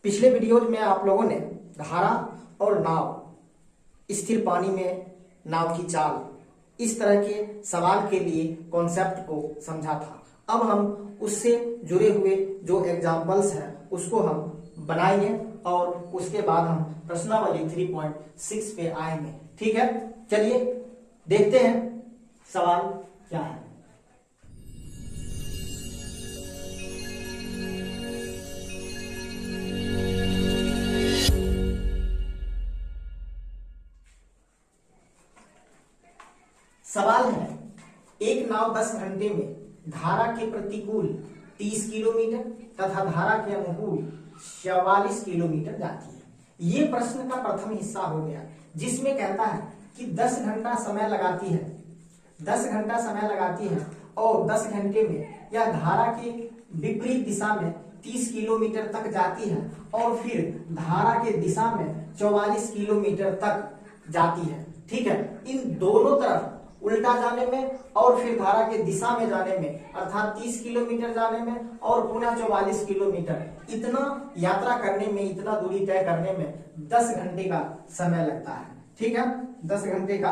पिछले वीडियोज में आप लोगों ने धारा और नाव, स्थिर पानी में नाव की चाल, इस तरह के सवाल के लिए कॉन्सेप्ट को समझा था। अब हम उससे जुड़े हुए जो एग्जाम्पल्स हैं उसको हम बनाएंगे और उसके बाद हम प्रश्नावली 3.6 पे आएंगे। ठीक है, चलिए देखते हैं सवाल क्या है। सवाल है, एक नाव 10 घंटे में धारा के प्रतिकूल 30 किलोमीटर तथा धारा के अनुकूल 44 किलोमीटर जाती है। ये प्रश्न का प्रथम हिस्सा हो गया, जिसमें कहता है कि 10 घंटा समय लगाती है, 10 घंटा समय लगाती है और 10 घंटे में यह धारा के विपरीत दिशा में 30 किलोमीटर तक जाती है और फिर धारा के दिशा में 44 किलोमीटर तक जाती है। ठीक है, इन दोनों तरफ उल्टा जाने में और फिर धारा के दिशा में जाने में, अर्थात 30 किलोमीटर जाने में और पुनः 44 किलोमीटर, इतना यात्रा करने में, इतना दूरी तय करने में 10 घंटे का समय लगता है। ठीक है, 10 घंटे का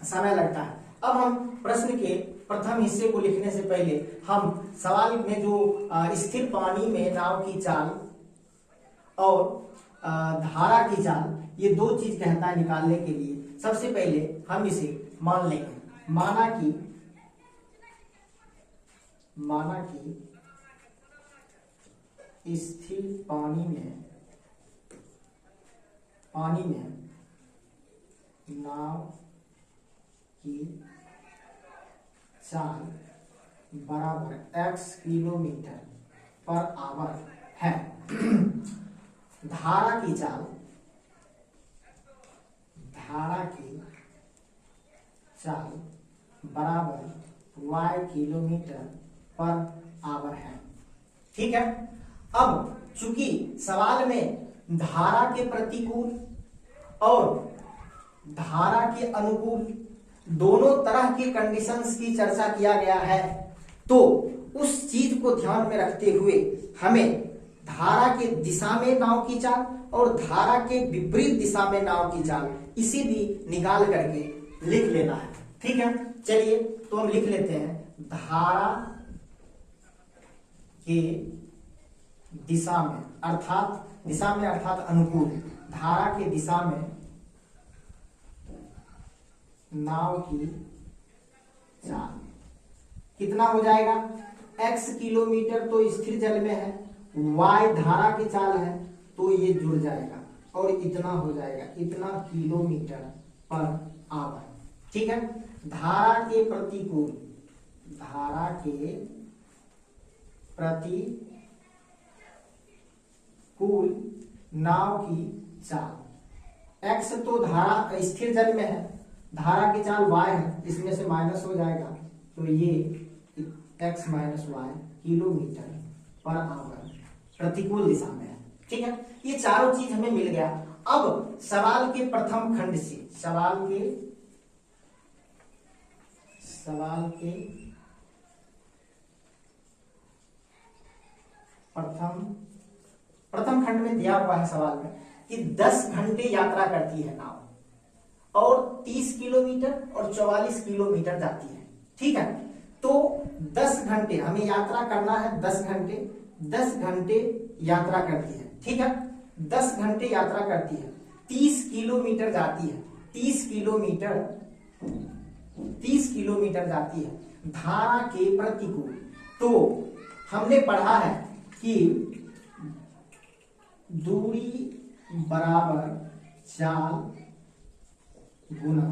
समय लगता है। अब हम प्रश्न के प्रथम हिस्से को लिखने से पहले हम सवाल में जो स्थिर पानी में नाव की चाल और धारा की चाल, ये दो चीज कहता है निकालने के लिए। सबसे पहले हम इसे मान लेंगे, माना कि स्थिर पानी में नाव की चाल बराबर x किलोमीटर पर आवर है। धारा की चाल बराबर y किलोमीटर पर आवर है। ठीक है, अब चूंकि सवाल में धारा के प्रतिकूल और धारा के अनुकूल दोनों तरह के कंडीशंस की चर्चा किया गया है, तो उस चीज को ध्यान में रखते हुए हमें धारा के दिशा में नाव की चाल और धारा के विपरीत दिशा में नाव की चाल, इसे भी निकाल करके लिख लेना है। ठीक है, चलिए तो हम लिख लेते हैं, धारा के दिशा में अर्थात अनुकूल, धारा के दिशा में नाव की चाल कितना हो जाएगा, x किलोमीटर तो स्थिर जल में है, y धारा की चाल है तो ये जुड़ जाएगा और इतना हो जाएगा, इतना किलोमीटर पर आवर। ठीक है, धारा के प्रतिकूल नाव की चाल, x तो धारा स्थिर जल में है, धारा की चाल y है, इसमें से माइनस हो जाएगा तो ये x minus y kilometre per hour प्रतिकूल दिशा में है। ठीक है, ये चारों चीज हमें मिल गया। अब सवाल के प्रथम खंड से, सवाल के प्रथम खंड में दिया हुआ है सवाल में कि 10 घंटे यात्रा करती है नाव और 30 किलोमीटर और 44 किलोमीटर जाती है। ठीक है, तो 10 घंटे हमें यात्रा करना है, 10 घंटे यात्रा करती है। ठीक है, 10 घंटे यात्रा करती है, 30 किलोमीटर जाती है, 30 किलोमीटर जाती है धारा के प्रतिकूल। तो हमने पढ़ा है कि दूरी बराबर चाल गुना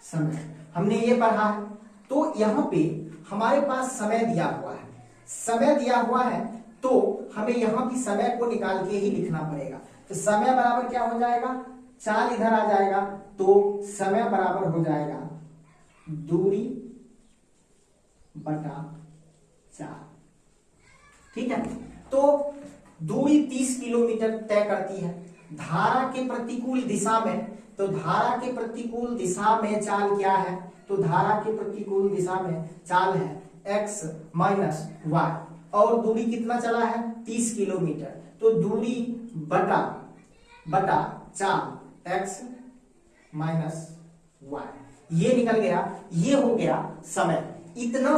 समय, हमने ये पढ़ा है। तो यहां पे हमारे पास समय दिया हुआ है, तो हमें यहां भी समय को निकाल के ही लिखना पड़ेगा। तो समय बराबर क्या हो जाएगा, चाल इधर आ जाएगा तो समय बराबर हो जाएगा दूरी बटा चाल। ठीक है, तो दूरी 30 किलोमीटर तय करती है धारा के प्रतिकूल दिशा में, तो धारा के प्रतिकूल दिशा में चाल क्या है, तो धारा के प्रतिकूल दिशा में चाल है x माइनस y। और दूरी कितना चला है 30 किलोमीटर, तो दूरी बटा बटा चाल x माइनस वाई ये निकल गया। ये हो गया समय। इतना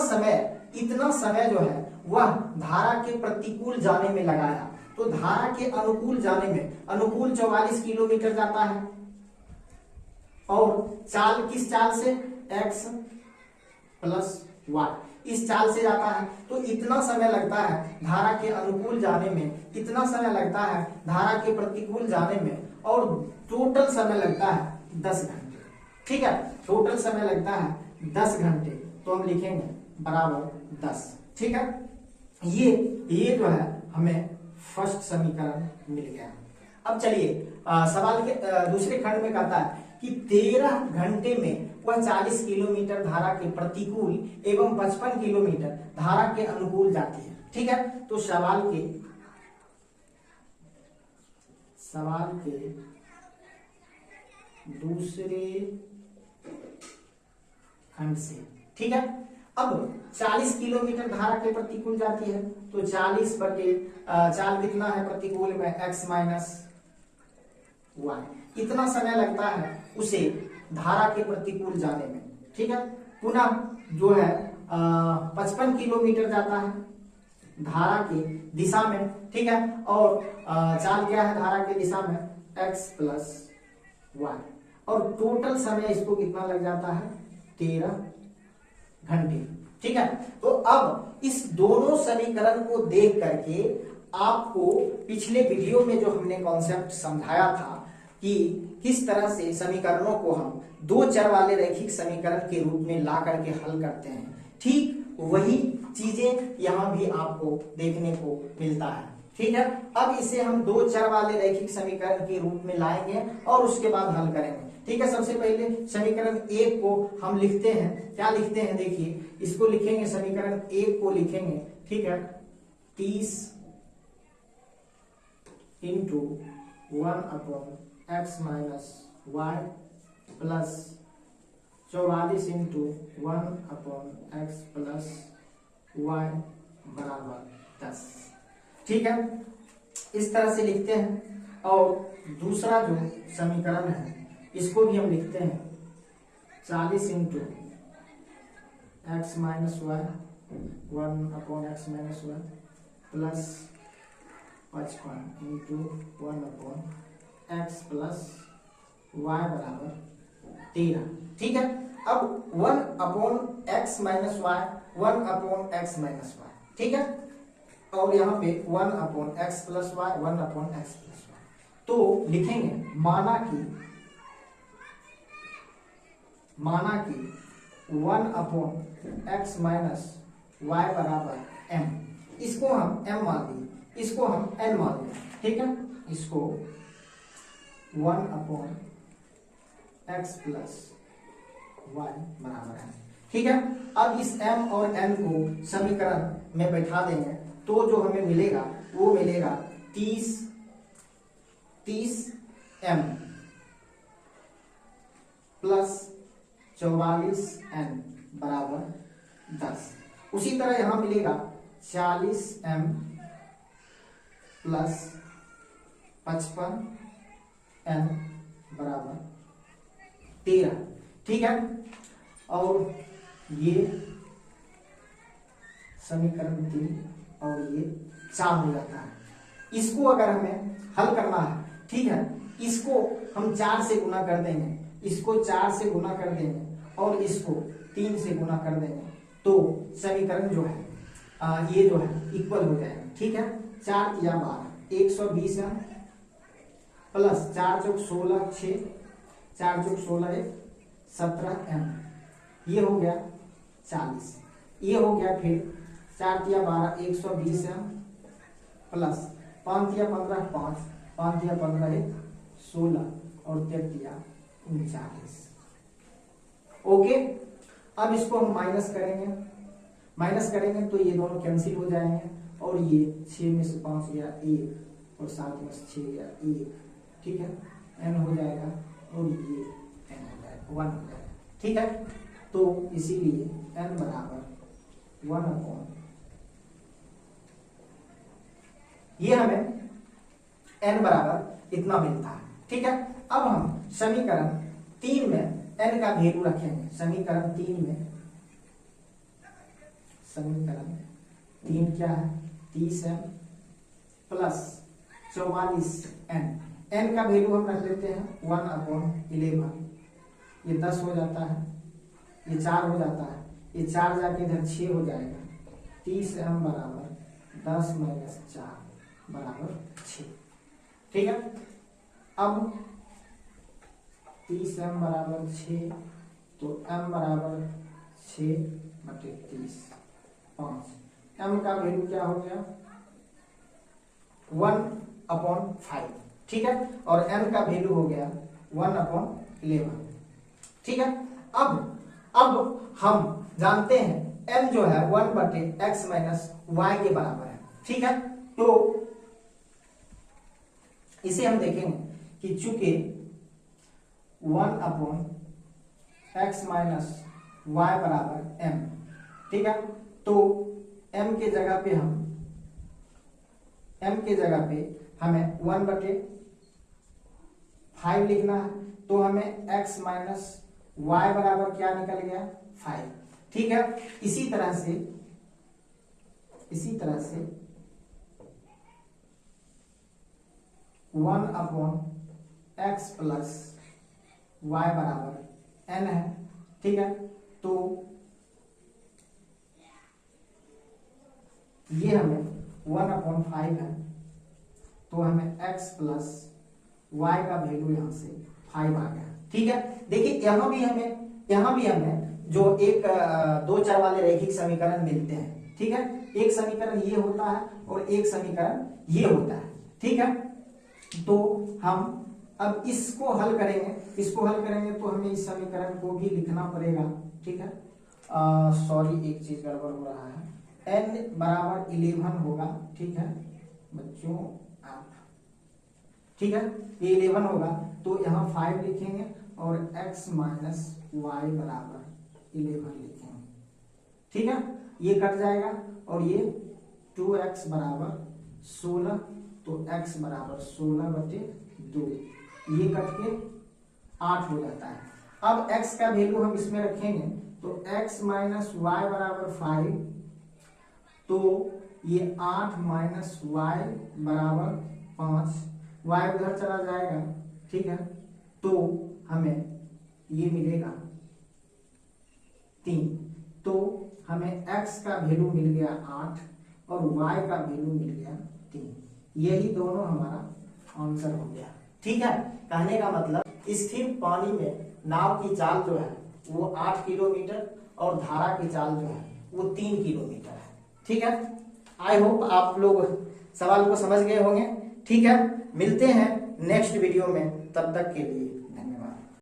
समय जो है वह धारा के प्रतिकूल जाने में लगाया। तो धारा के अनुकूल जाने में अनुकूल 44 किलोमीटर जाता है और चाल किस चाल से x प्लस वाई इस चाल से जाता है। तो इतना समय लगता है धारा के अनुकूल जाने में, इतना समय लगता है धारा के प्रतिकूल जाने में, और टोटल समय लगता है 10 घंटे। ठीक है, टोटल समय लगता है 10 घंटे। तो हम लिखेंगे बराबर 10। ठीक है, ये जो है हमें फर्स्ट समीकरण मिल गया। अब चलिए सवाल के दूसरे खंड में कहता है कि 13 घंटे में वह 40 किलोमीटर धारा के प्रतिकूल एवं 55 किलोमीटर धारा के अनुकूल जाती है। ठीक है, तो सवाल के दूसरे खंड से, ठीक है, अब 40 किलोमीटर धारा के प्रतिकूल जाती है, तो 40 बटे चाल कितना है प्रतिकूल में x माइनस वाई, इतना समय लगता है उसे धारा के प्रतिकूल जाने में। ठीक है, पुनः जो है 55 किलोमीटर जाता है धारा की दिशा में। ठीक है, और चाल क्या है धारा की दिशा में x प्लस वाई, और टोटल समय इसको कितना लग जाता है 13 घंटे। ठीक है, तो अब इस दोनों समीकरण को देख करके आपको पिछले वीडियो में जो हमने कॉन्सेप्ट समझाया था कि किस तरह से समीकरणों को हम दो चर वाले रैखिक समीकरण के रूप में ला करके हल करते हैं, ठीक वही चीजें यहाँ भी आपको देखने को मिलता है। ठीक है, अब इसे हम दो चर वाले रैखिक समीकरण के रूप में लाएंगे और उसके बाद हल करेंगे। ठीक है, सबसे पहले समीकरण 1 को हम लिखते हैं। क्या लिखते हैं देखिए, इसको लिखेंगे समीकरण 1 को लिखेंगे। ठीक है, 30 into 1 upon x minus Y plus 44 into 1 upon x plus Y बराबर 10। ठीक है, इस तरह से लिखते हैं। और दूसरा जो समीकरण है इसको भी हम लिखते हैं 40 into X minus Y 1 upon X minus Y plus 55 into 1 upon X plus Y बराबर 13। ठीक है, अब 1 upon X minus Y 1 upon X minus Y, ठीक है, और यहाँ पे 1 upon X plus Y 1 upon X plus Y. तो लिखेंगे माना कि 1 अपॉन एक्स माइनस वाई बराबर m, इसको हम m मान लिए, इसको हम n मान लिए। ठीक है, इसको 1 अपॉन एक्स प्लस वाई बराबर है। ठीक है, अब इस m और n को समीकरण में बैठा देंगे तो जो हमें मिलेगा वो मिलेगा 30 m प्लस 44 n बराबर 10। उसी तरह यहां मिलेगा 40 m प्लस 55 n बराबर 13। ठीक है, और ये समीकरण 3 और ये 4 हो जाता है। इसको अगर हमें हल करना है, ठीक है, इसको हम 4 से गुना कर देंगे, इसको 4 से गुना कर देंगे और इसको 3 से गुना कर देंगे, तो समीकरण जो है ये जो है इक्वल हो जाएगा। ठीक है, 4 या 12 120 है प्लस 4 चौक 16 6 4 चौक 16 17 m, ये हो गया 40, ये हो गया फिर 4 या 12 120 है प्लस 5 या 15 5 5 या 15 16 और 3 या 39। ओके, अब इसको हम माइनस करेंगे तो ये दोनों कैंसिल हो जाएंगे और ये 6 में से 5 गया 1 और 7 में से 6 गया 1। ठीक है, n हो जाएगा और ये n हो जाएगा 1 हो जाएगा। ठीक है, तो इसीलिए n बराबर 1 अपॉन ये हमें n बराबर इतना मिलता है। ठीक है, अब हम समीकरण 3 में n का वैल्यू रखेंगे। समीकरण 3 क्या है, 30m प्लस 44n। n का वैल्यू हम रख लेते हैं 1/11। ये 10 हो जाता है, ये 4 हो जाता है, ये 4 जाके इधर 6 हो जाएगा। 30m बराबर 10 - 4 बराबर 6। ठीक है, अब 30m बराबर 6, तो m बराबर 6/30 5। m का वैल्यू क्या हो गया 1/5। ठीक है, और n का वैल्यू हो गया 1/11। ठीक है, अब हम जानते हैं m जो है 1/x - y के बराबर है। ठीक है, तो इसे हम देखेंगे कि चूंकि 1/x - y बराबर m, ठीक है, तो m के जगह पे हमें 1/5 लिखना है। तो हमें x - y बराबर क्या निकल गया 5। ठीक है, इसी तरह से 1/x प्लस y बराबर n है। ठीक है, तो ये हमें 1/5 है, तो हमें x प्लस y का वैल्यू यहां से 5 आ गया। ठीक है, देखिए यहां भी हमें जो एक दो चर वाले रैखिक समीकरण मिलते हैं। ठीक है, एक समीकरण ये होता है और एक समीकरण ये होता है। ठीक है, तो हम अब इसको हल करेंगे तो हमें इस समीकरण को भी लिखना पड़ेगा। ठीक है, सॉरी एक चीज गड़बड़ हो रहा है, n बराबर 11 होगा। ठीक है बच्चों, आप ठीक है, ये 11 होगा, तो यहाँ 5 लिखेंगे और x - y बराबर 11 लिखेंगे। ठीक है, ये कट जाएगा और ये 2x बराबर 16, तो x बराबर 16/2, ये कट के 8 हो जाता है। अब x का वैल्यू हम इसमें रखेंगे, तो x - y बराबर 5, तो ये 8 - y बराबर 5, y उधर चला जाएगा। ठीक है, तो हमें ये मिलेगा 3। तो हमें x का वैल्यू मिल गया 8 और y का वैल्यू मिल गया 3। यही दोनों हमारा आंसर हो गया। ठीक है, कहने का मतलब स्थिर पानी में नाव की चाल जो है वो 8 किलोमीटर और धारा की चाल जो है वो 3 किलोमीटर है। ठीक है, आई होप आप लोग सवाल को समझ गए होंगे। ठीक है, मिलते हैं नेक्स्ट वीडियो में, तब तक के लिए